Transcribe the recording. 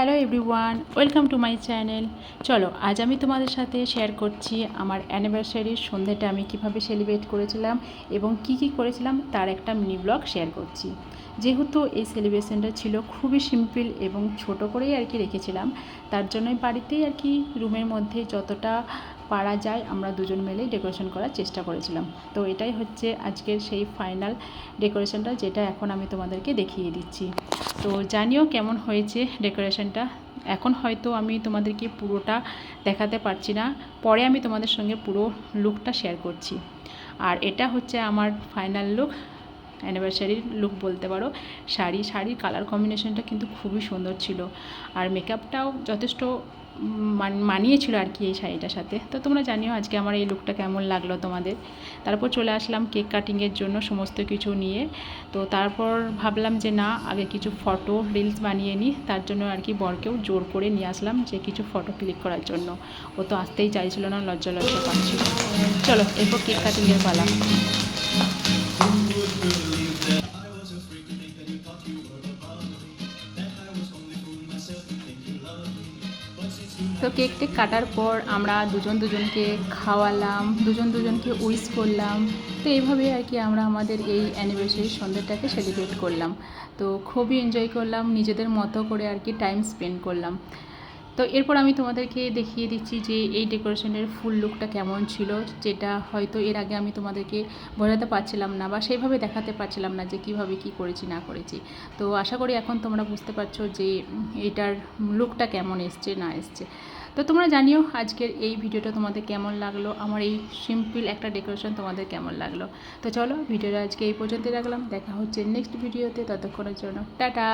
Hello everyone, welcome to my channel. চলো আজ আমি তোমাদের সাথে শেয়ার করছি আমার অ্যানিভার্সারির সন্ধ্যাটা আমি কিভাবে সেলিব্রেট করেছিলাম এবং কি করেছিলাম তার একটা মিনি ব্লগ শেয়ার করছি। যেহেতু এই সেলিব্রেশনটা ছিল খুবই সিম্পল এবং ছোট করেই আর কি রেখেছিলাম, তার জন্যই বাড়িতেই আর কি রুমের মধ্যে যতটা পারা যায় আমরা দুজন মিলেই ডেকোরেশন করার চেষ্টা করেছিলাম। তো এটাই হচ্ছে আজকের সেই ফাইনাল ডেকোরেশনটা, যেটা এখন আমি তোমাদেরকে দেখিয়ে দিচ্ছি। তো জানিও কেমন হয়েছে ডেকোরেশনটা। এখন হয়তো আমি তোমাদেরকে পুরোটা দেখাতে পারছি না, পরে আমি তোমাদের সঙ্গে পুরো লুকটা শেয়ার করছি। আর এটা হচ্ছে আমার ফাইনাল লুক, অ্যানিভার্সারির লুক বলতে পারো। শাড়ির কালার কম্বিনেশনটা কিন্তু খুবই সুন্দর ছিল, আর মেকআপটাও যথেষ্ট মানিয়েছিল আর কি এই শাড়িটার সাথে। তো তোমরা জানিও আজকে আমার এই লুকটা কেমন লাগলো তোমাদের। তারপর চলে আসলাম কেক কাটিংয়ের জন্য সমস্ত কিছু নিয়ে। তো তারপর ভাবলাম যে না, আগে কিছু ফটো রিলস বানিয়ে নিই, তার জন্য আর কি বরকেও জোর করে নিয়ে আসলাম যে কিছু ফটো ক্লিক করার জন্য। ও তো আসতেই চাইছিল না, লজ্জা পাচ্ছিল। চলো এরপর কেক কাটিংয়ের পালা। তো কেকটা কাটার পর আমরা দুজনকে খাওয়ালাম, দুজনকে উইশ করলাম। তো এইভাবে আর কি আমরা আমাদের এই অ্যানিভার্সারি সন্ধ্যাটাকে সেলিব্রেট করলাম। তো খুবই এনজয় করলাম, নিজেদের মতো করে আর কি টাইম স্পেন্ড করলাম। তো এরপর আমি তোমাদেরকে দেখিয়ে দিচ্ছি যে এই ডেকোরেশনের ফুল লুকটা কেমন ছিল, যেটা হয়তো এর আগে আমি তোমাদেরকে বোঝাতে পারছিলাম না বা সেইভাবে দেখাতে পারছিলাম না যে কিভাবে কি করেছি না করেছি। তো আশা করি এখন তোমরা বুঝতে পারছো যে এটার লুকটা কেমন এসছে না এসছে। তো তোমরা জানিও আজকের এই ভিডিওটা তোমাদের কেমন লাগলো, আমার এই সিম্পল একটা ডেকোরেশন তোমাদের কেমন লাগলো। তো চলো ভিডিওটা আজকে এই পর্যন্তই রাখলাম, দেখা হচ্ছে নেক্সট ভিডিওতে। ততক্ষণের জন্য টাটা।